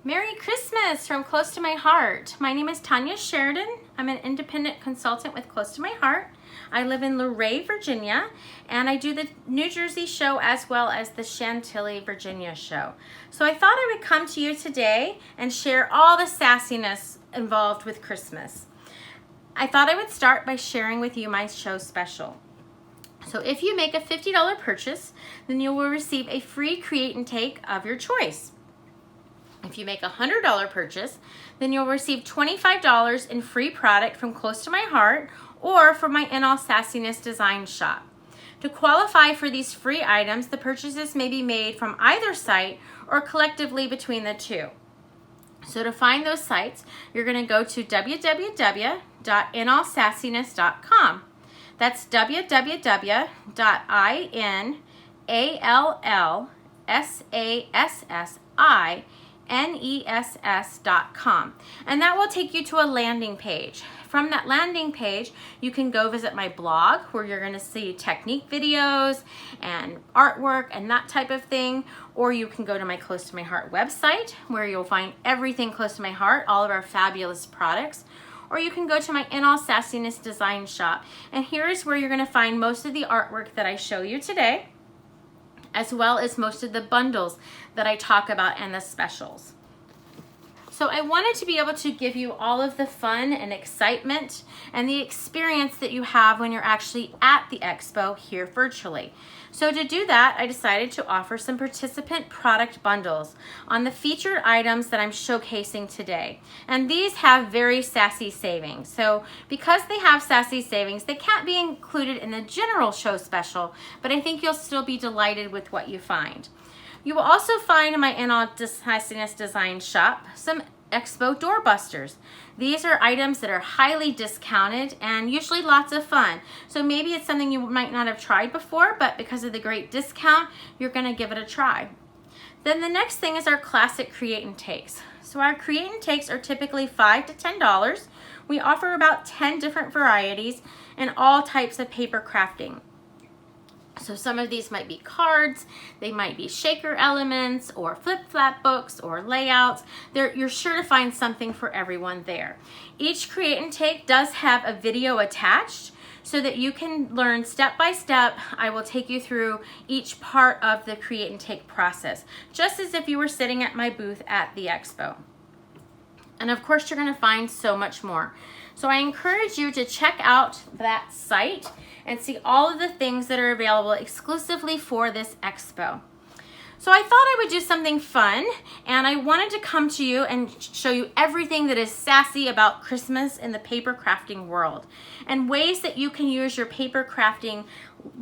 Merry Christmas from Close to My Heart. My name is Tanya Sheridan. I'm an independent consultant with Close to My Heart. I live in Luray, Virginia, and I do the New Jersey show as well as the Chantilly, Virginia show. So I thought I would come to you today and share all the sassiness involved with Christmas. I thought I would start by sharing with you my show special. So if you make a $50 purchase, then you will receive a free create and take of your choice. If you make a $100 purchase, then you'll receive $25 in free product from Close to My Heart or from my In All Sassiness design shop. To qualify for these free items, the purchases may be made from either site or collectively between the two. So to find those sites, you're going to go to www.inallsassiness.com. That's www.inallsassiness.com, and that will take you to a landing page. From that landing page, you can go visit my blog where you're going to see technique videos and artwork and that type of thing, or you can go to my Close to My Heart website where you'll find everything close to my heart, all of our fabulous products. Or you can go to my In All Sassiness design shop, and here is where you're going to find most of the artwork that I show you today, as well as most of the bundles that I talk about and the specials. So I wanted to be able to give you all of the fun and excitement and the experience that you have when you're actually at the expo here virtually. So to do that, I decided to offer some participant product bundles on the featured items that I'm showcasing today. And these have very sassy savings. So because they have sassy savings, they can't be included in the general show special, but I think you'll still be delighted with what you find. You will also find in my In All Sassiness design shop some expo doorbusters. These are items that are highly discounted and usually lots of fun. So maybe it's something you might not have tried before, but because of the great discount, you're going to give it a try. Then the next thing is our classic create and takes. So our create and takes are typically $5 to $10. We offer about 10 different varieties and all types of paper crafting. So some of these might be cards, they might be shaker elements or flip-flap books or layouts. You're sure to find something for everyone there. Each create and take does have a video attached so that you can learn step by step. I will take you through each part of the create and take process, just as if you were sitting at my booth at the expo. And of course, you're going to find so much more. So I encourage you to check out that site and see all of the things that are available exclusively for this expo. So I thought I would do something fun, and I wanted to come to you and show you everything that is sassy about Christmas in the paper crafting world, and ways that you can use your paper crafting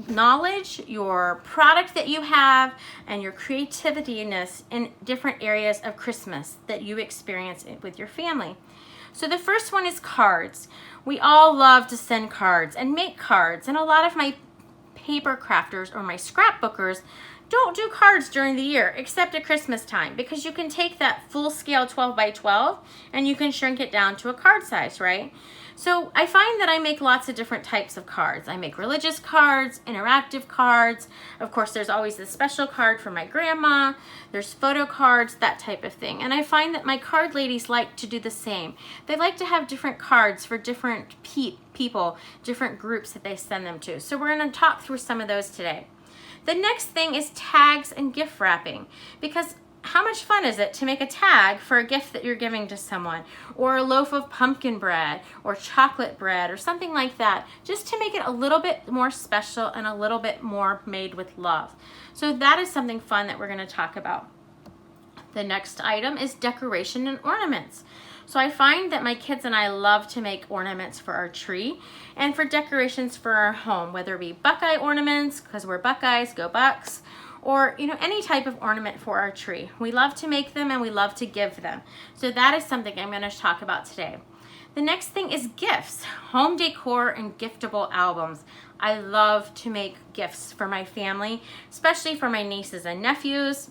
knowledge, your product that you have, and your creativeness in different areas of Christmas that you experience with your family. So the first one is cards. We all love to send cards and make cards, and a lot of my paper crafters or my scrapbookers don't do cards during the year except at Christmas time, because you can take that full scale 12 by 12 and you can shrink it down to a card size, right? So I find that I make lots of different types of cards. I make religious cards, interactive cards. Of course, there's always the special card for my grandma. There's photo cards, that type of thing. And I find that my card ladies like to do the same. They like to have different cards for different people, different groups that they send them to. So we're going to talk through some of those today. The next thing is tags and gift wrapping, because how much fun is it to make a tag for a gift that you're giving to someone, or a loaf of pumpkin bread or chocolate bread or something like that, just to make it a little bit more special and a little bit more made with love. So that is something fun that we're going to talk about. The next item is decoration and ornaments. So I find that my kids and I love to make ornaments for our tree and for decorations for our home, whether it be Buckeye ornaments, because we're Buckeyes, go Bucks, or any type of ornament for our tree. We love to make them and we love to give them. So that is something I'm going to talk about today. The next thing is gifts, home decor and giftable albums. I love to make gifts for my family, especially for my nieces and nephews.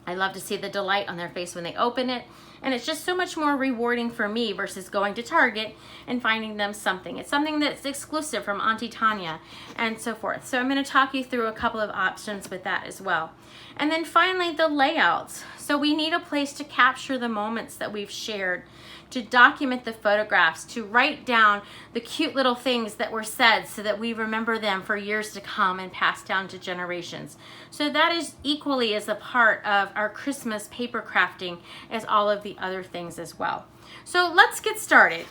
I love to see the delight on their face when they open it, And it's just so much more rewarding for me versus going to Target and finding them something. It's something that's exclusive from Auntie Tanya and so forth. So I'm going to talk you through a couple of options with that as well. And then finally, the layouts. So we need a place to capture the moments that we've shared, to document the photographs, to write down the cute little things that were said so that we remember them for years to come and pass down to generations. So that is equally as a part of our Christmas paper crafting as all of the other things as well. So let's get started.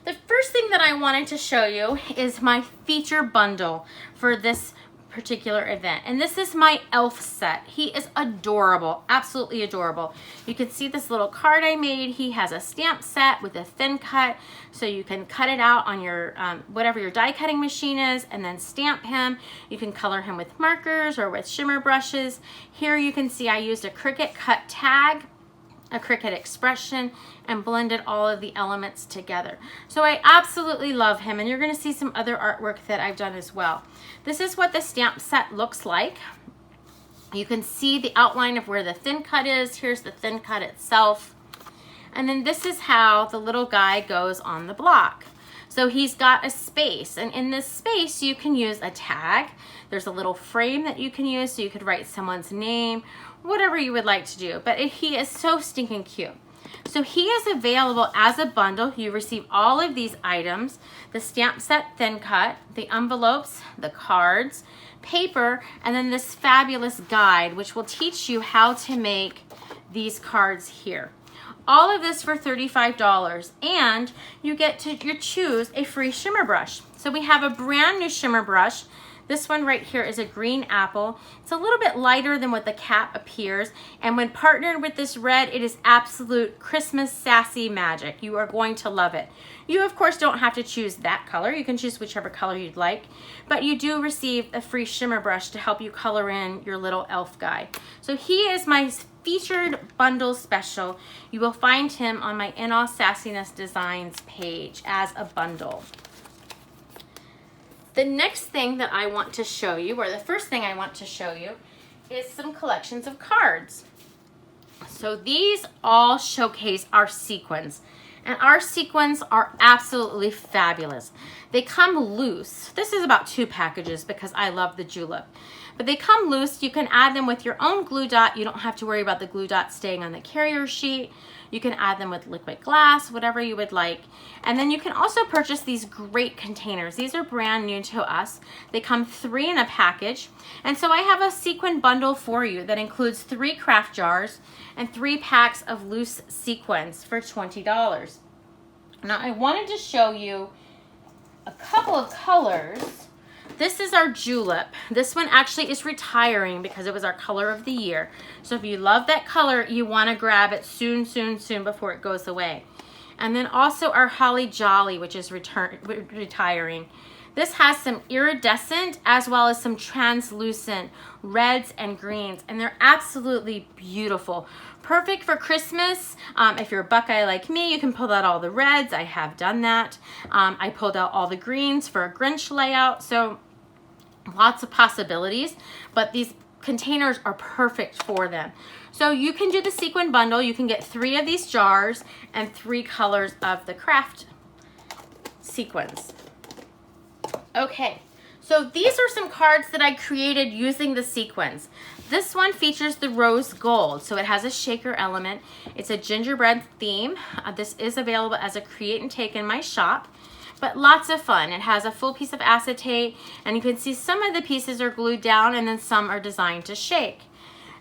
The first thing that I wanted to show you is my feature bundle for this particular event, and this is my elf set. He is adorable, absolutely adorable. You can see this little card I made. He has a stamp set with a thin cut, so you can cut it out on your whatever your die cutting machine is and then stamp him. You can color him with markers or with shimmer brushes. Here you can see I used a Cricut cut tag, a Cricut expression, and blended all of the elements together. So I absolutely love him, and you're going to see some other artwork that I've done as well. This is what the stamp set looks like. You can see the outline of where the thin cut is. Here's the thin cut itself. And then this is how the little guy goes on the block. So he's got a space, and in this space you can use a tag. There's a little frame that you can use, so you could write someone's name, whatever you would like to do. But he is so stinking cute. So he is available as a bundle. You receive all of these items: the stamp set thin cut, the envelopes, the cards, paper, and then this fabulous guide which will teach you how to make these cards here. All of this for $35, and you get to choose a free shimmer brush. So we have a brand new shimmer brush. This one right here is a green apple. It's a little bit lighter than what the cap appears, and when partnered with this red, it is absolute Christmas sassy magic. You are going to love it. You of course don't have to choose that color. You can choose whichever color you'd like, but you do receive a free shimmer brush to help you color in your little elf guy. So he is my featured bundle special. You will find him on my In All Sassiness Designs page as a bundle. The next thing that I want to show you, or the first thing I want to show you, is some collections of cards. So these all showcase our sequins, and our sequins are absolutely fabulous. They come loose. This is about 2 packages because I love the julep. But they come loose. You can add them with your own glue dot. You don't have to worry about the glue dot staying on the carrier sheet. You can add them with liquid glass, whatever you would like. And then you can also purchase these great containers. These are brand new to us. They come 3 in a package. And so I have a sequin bundle for you that includes 3 craft jars and 3 packs of loose sequins for $20. Now I wanted to show you a couple of colors. This is our julep. This one actually is retiring because it was our color of the year. So if you love that color, you want to grab it soon, soon, soon before it goes away. And then also our holly jolly, which is retiring. This has some iridescent as well as some translucent reds and greens, and they're absolutely beautiful. Perfect for Christmas. If you're a Buckeye like me, you can pull out all the reds. I have done that. I pulled out all the greens for a Grinch layout. So lots of possibilities, but these containers are perfect for them. So you can do the sequin bundle. You can get 3 of these jars and 3 colors of the craft sequins. Okay, so these are some cards that I created using the sequins. This one features the rose gold, so it has a shaker element. It's a gingerbread theme. This is available as a create and take in my shop, but lots of fun. It has a full piece of acetate, and you can see some of the pieces are glued down and then some are designed to shake.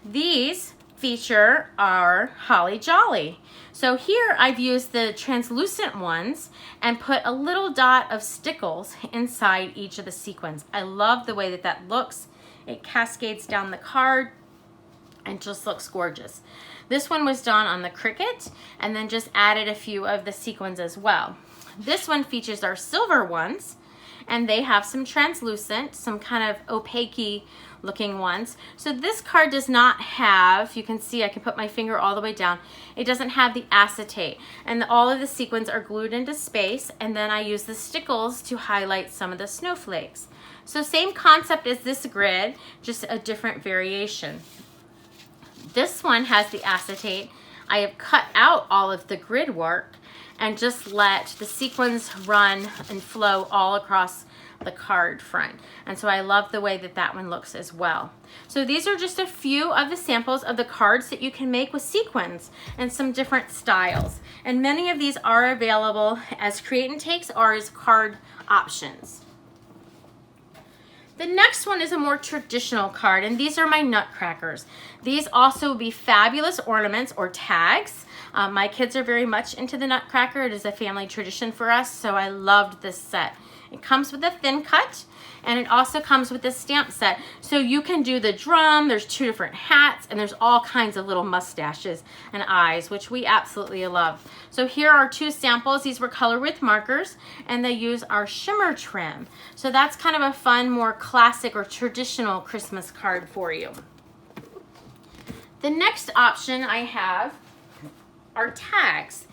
These feature our holly jolly. So here I've used the translucent ones and put a little dot of stickles inside each of the sequins. I love the way that that looks. It cascades down the card and just looks gorgeous. This one was done on the Cricut and then just added a few of the sequins as well. This one features our silver ones, and they have some translucent, some kind of opaque looking ones. So this card does not have, you can see I can put my finger all the way down, it doesn't have the acetate, and all of the sequins are glued into space, and then I use the stickles to highlight some of the snowflakes. So same concept as this grid, just a different variation. This one has the acetate. I have cut out all of the grid work and just let the sequins run and flow all across the card front. And so I love the way that that one looks as well. So these are just a few of the samples of the cards that you can make with sequins and some different styles. And many of these are available as create and takes or as card options. The next one is a more traditional card, and these are my nutcrackers. These also will be fabulous ornaments or tags. My kids are very much into the nutcracker. It is a family tradition for us, so I loved this set. It comes with a thin cut, and it also comes with a stamp set. So you can do the drum, there's 2 different hats, and there's all kinds of little mustaches and eyes, which we absolutely love. So here are 2 samples. These were colored with markers, and they use our shimmer trim. So that's kind of a fun, more classic or traditional Christmas card for you. The next option I have are tags.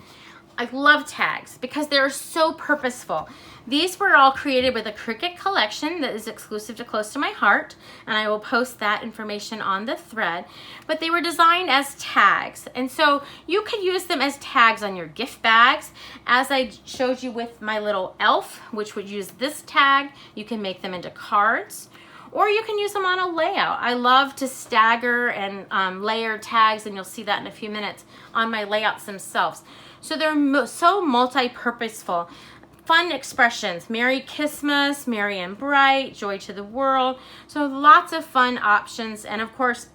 I love tags because they're so purposeful. These were all created with a Cricut collection that is exclusive to Close to My Heart, and I will post that information on the thread. But they were designed as tags, and so you could use them as tags on your gift bags. As I showed you with my little elf, which would use this tag, you can make them into cards. Or you can use them on a layout. I love to stagger and layer tags, and you'll see that in a few minutes on my layouts themselves. So they're so multi-purposeful. Fun expressions, Merry Christmas, Merry and Bright, Joy to the World. So lots of fun options. And of course,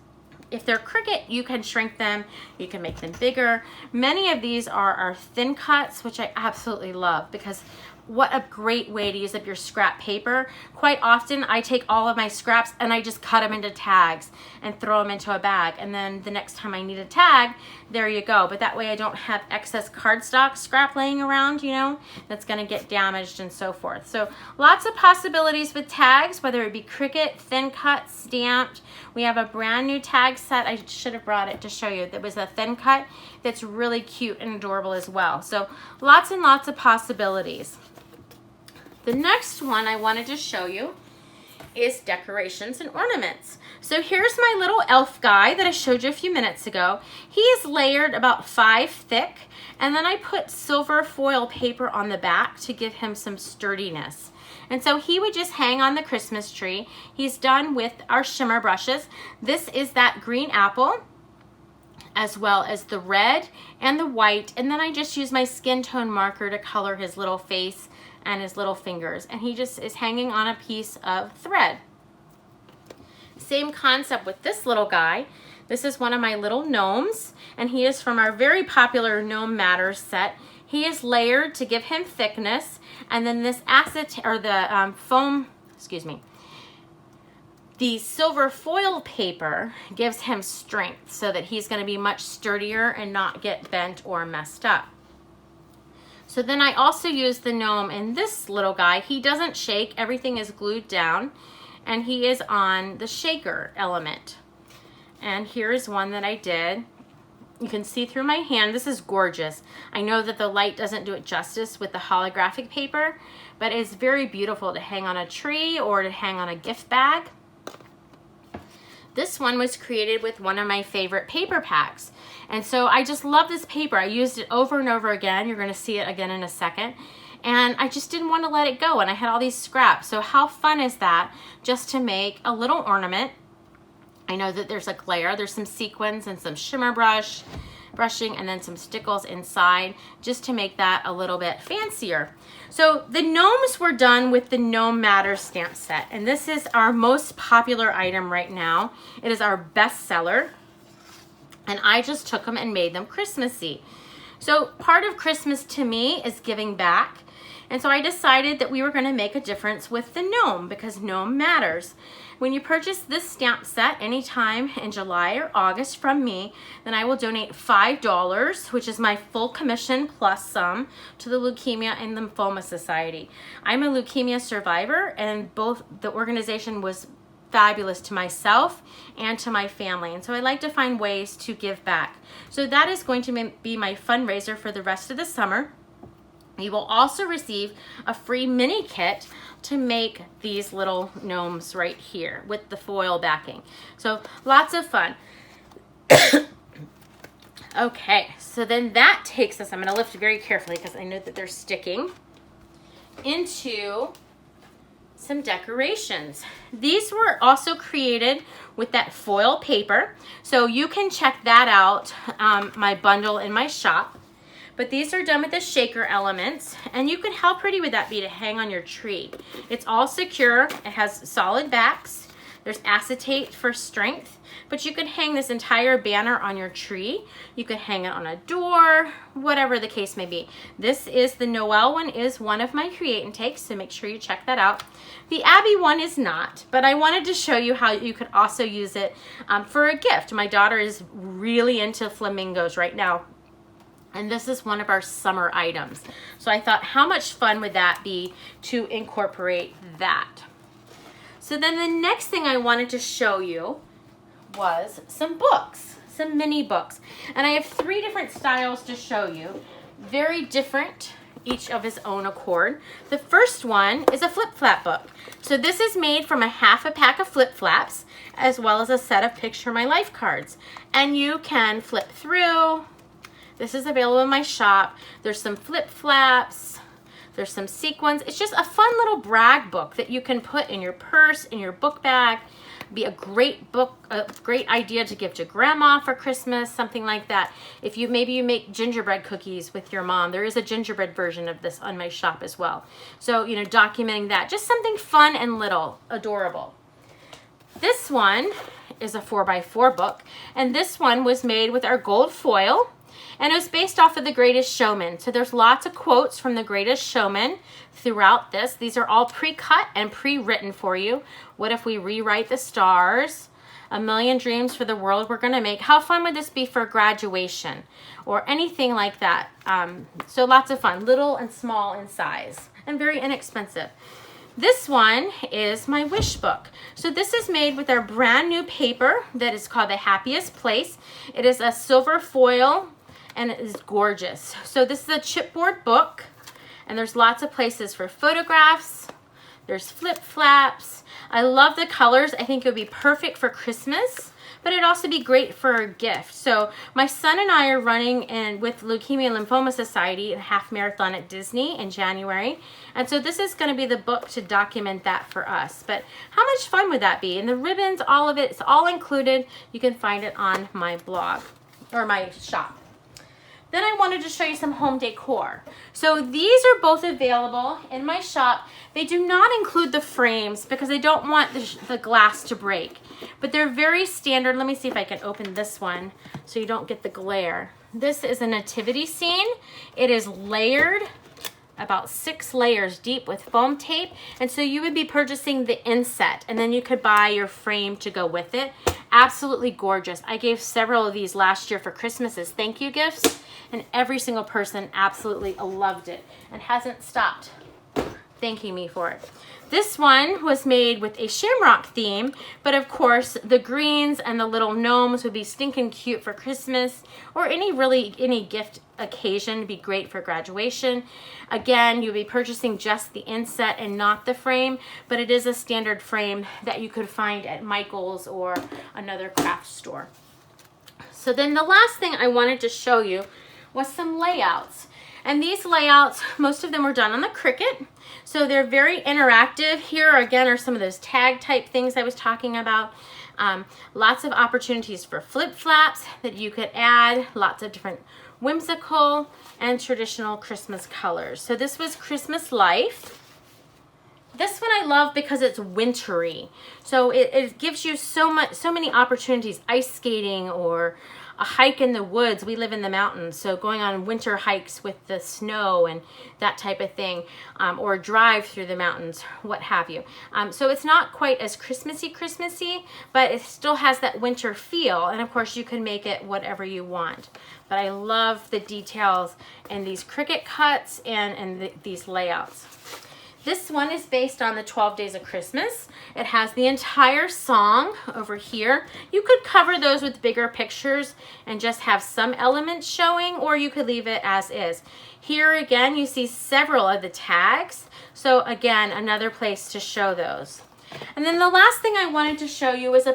if they're Cricut, you can shrink them. You can make them bigger. Many of these are our thin cuts, which I absolutely love because what a great way to use up your scrap paper. Quite often I take all of my scraps and I just cut them into tags and throw them into a bag, and then the next time I need a tag, there you go. But that way I don't have excess cardstock scrap laying around, you know, that's going to get damaged and so forth. So lots of possibilities with tags, whether it be Cricut, thin cut, stamped. We have a brand new tag set. I should have brought it to show you. That was a thin cut that's really cute and adorable as well. So lots and lots of possibilities. The next one I wanted to show you is decorations and ornaments. So here's my little elf guy that I showed you a few minutes ago. He is layered about 5 thick, and then I put silver foil paper on the back to give him some sturdiness. And so he would just hang on the Christmas tree. He's done with our shimmer brushes. This is that green apple, as well as the red and the white, and then I just use my skin tone marker to color his little face and his little fingers, and he just is hanging on a piece of thread. Same concept with this little guy. This is one of my little gnomes, and he is from our very popular Gnome Matters set. He is layered to give him thickness, and then this the silver foil paper gives him strength so that he's going to be much sturdier and not get bent or messed up. So then I also use the gnome in this little guy. He doesn't shake, everything is glued down, and he is on the shaker element. And here is one that I did. You can see through my hand, this is gorgeous. I know that the light doesn't do it justice with the holographic paper, but it's very beautiful to hang on a tree or to hang on a gift bag. This one was created with one of my favorite paper packs. And so I just love this paper. I used it over and over again. You're gonna see it again in a second. And I just didn't want to let it go, and I had all these scraps. So how fun is that just to make a little ornament? I know that there's a glare, there's some sequins and some shimmer brushing, and then some stickles inside just to make that a little bit fancier. So the gnomes were done with the Gnome Matters stamp set, and this is our most popular item right now. It is our best seller, and I just took them and made them Christmassy. So part of Christmas to me is giving back, and so I decided that we were going to make a difference with the gnome because gnome matters. When you purchase this stamp set anytime in July or August from me, then I will donate $5, which is my full commission plus some, to the Leukemia and Lymphoma Society. I'm a leukemia survivor, and both the organization was fabulous to myself and to my family, and so I like to find ways to give back. So that is going to be my fundraiser for the rest of the summer. You will also receive a free mini kit to make these little gnomes right here with the foil backing. So lots of fun. Okay, so then that takes us, I'm going to lift very carefully because I know that they're sticking, into some decorations. These were also created with that foil paper, so you can check that out, my bundle in my shop. But these are done with the shaker elements, and you can, how pretty would that be to hang on your tree? It's all secure, it has solid backs, there's acetate for strength, but you could hang this entire banner on your tree. You could hang it on a door, whatever the case may be. This is the Noel one, is one of my create and takes, so make sure you check that out. The Abby one is not, but I wanted to show you how you could also use it for a gift. My daughter is really into flamingos right now, and this is one of our summer items. So I thought, how much fun would that be to incorporate that? So then the next thing I wanted to show you was some books, some mini books. And I have 3 different styles to show you, very different, each of his own accord. The first one is a flip-flap book. So this is made from a half a pack of flip-flaps, as well as a set of Picture My Life cards. And you can flip through. This is available in my shop. There's some flip-flaps. There's some sequins. It's just a fun little brag book that you can put in your purse, in your book bag. Be a great book, a great idea to give to grandma for Christmas, something like that. If you, maybe you make gingerbread cookies with your mom, there is a gingerbread version of this on my shop as well. So, you know, documenting that, just something fun and little, adorable. This one is a 4x4 book, and this one was made with our gold foil. And it was based off of The Greatest Showman. So there's lots of quotes from The Greatest Showman throughout this. These are all pre-cut and pre-written for you. What if we rewrite the stars? A million dreams for the world we're going to make. How fun would this be for graduation? Or anything like that. So lots of fun. Little and small in size. And very inexpensive. This one is my wish book. So this is made with our brand new paper that is called The Happiest Place. It is a silver foil, and it is gorgeous. So this is a chipboard book, and there's lots of places for photographs. There's flip-flaps. I love the colors. I think it would be perfect for Christmas, but it'd also be great for a gift. So my son and I are running with Leukemia and Lymphoma Society a half marathon at Disney in January. And so this is going to be the book to document that for us. But how much fun would that be? And the ribbons, all of it, it's all included. You can find it on my blog or my shop. Then I wanted to show you some home decor. So these are both available in my shop. They do not include the frames because I don't want the glass to break. But they're very standard. Let me see if I can open this one so you don't get the glare. This is a nativity scene. It is layered, about 6 layers deep with foam tape. And so you would be purchasing the inset, and then you could buy your frame to go with it. Absolutely gorgeous. I gave several of these last year for Christmas as thank you gifts, and every single person absolutely loved it and hasn't stopped thanking me for it. This one was made with a shamrock theme, but of course the greens and the little gnomes would be stinking cute for Christmas or any gift occasion. Would be great for graduation. Again, you'll be purchasing just the inset and not the frame, but it is a standard frame that you could find at Michael's or another craft store. So then the last thing I wanted to show you was some layouts. And these layouts, most of them were done on the Cricut. So they're very interactive. Here again are some of those tag type things I was talking about. Lots of opportunities for flip-flaps that you could add. Lots of different whimsical and traditional Christmas colors. So this was Christmas Life. This one I love because it's wintry. So it gives you so many opportunities. Ice skating or a hike in the woods. We live in the mountains, so going on winter hikes with the snow and that type of thing, or drive through the mountains, what have you. So it's not quite as Christmassy, but it still has that winter feel, and of course you can make it whatever you want. But I love the details in these Cricut cuts and these layouts. This one is based on the 12 Days of Christmas. It has the entire song over here. You could cover those with bigger pictures and just have some elements showing, or you could leave it as is. Here again, you see several of the tags. So again, another place to show those. And then the last thing I wanted to show you is a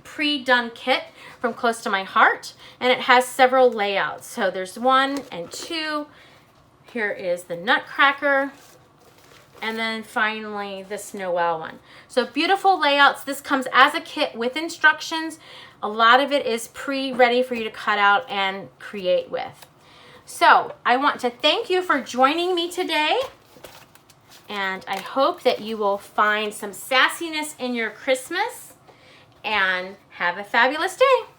pre-done kit from Close to My Heart, and it has several layouts. So there's 1 and 2. Here is the Nutcracker, and then finally this Noel one. So beautiful layouts. This comes as a kit with instructions. A lot of it is pre-ready for you to cut out and create with. So I want to thank you for joining me today, and I hope that you will find some sassiness in your Christmas, and have a fabulous day.